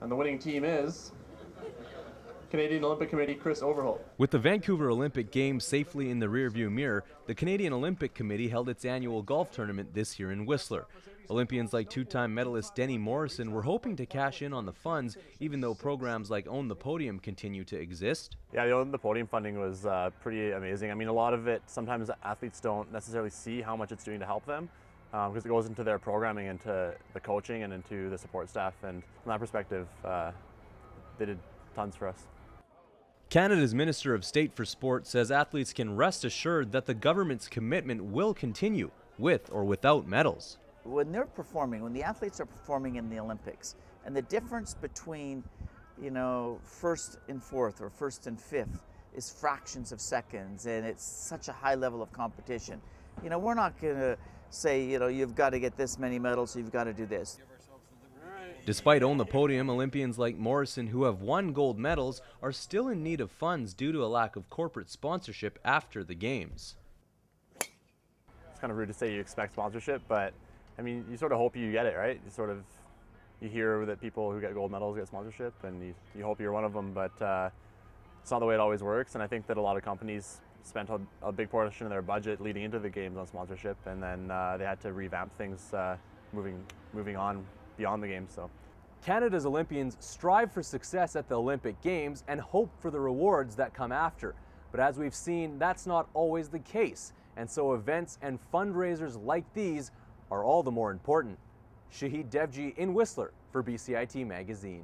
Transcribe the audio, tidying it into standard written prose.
And the winning team is Canadian Olympic Committee Chris Overholt. With the Vancouver Olympic Games safely in the rearview mirror, the Canadian Olympic Committee held its annual golf tournament this year in Whistler. Olympians like two-time medalist Denny Morrison were hoping to cash in on the funds, even though programs like Own the Podium continue to exist. Yeah, the Own the Podium funding was pretty amazing. I mean, a lot of it, sometimes athletes don't necessarily see how much it's doing to help them, because it goes into their programming, into the coaching, and into the support staff. And from that perspective, they did tons for us. Canada's Minister of State for Sport says athletes can rest assured that the government's commitment will continue, with or without medals. When they're performing, when the athletes are performing in the Olympics, and the difference between, first and fourth or first and fifth is fractions of seconds, and it's such a high level of competition. We're not going to say, you've got to get this many medals, so you've got to do this. Despite Own the Podium, Olympians like Morrison who have won gold medals are still in need of funds due to a lack of corporate sponsorship after the Games. It's kind of rude to say you expect sponsorship, but I mean, you sort of hope you get it, right? You hear that people who get gold medals get sponsorship, and you hope you're one of them, but it's not the way it always works. And I think that a lot of companies spent a big portion of their budget leading into the Games on sponsorship, and then they had to revamp things moving on beyond the Games. So Canada's Olympians strive for success at the Olympic Games and hope for the rewards that come after. But as we've seen, that's not always the case. And so events and fundraisers like these are all the more important. Shahid Devji in Whistler for BCIT Magazine.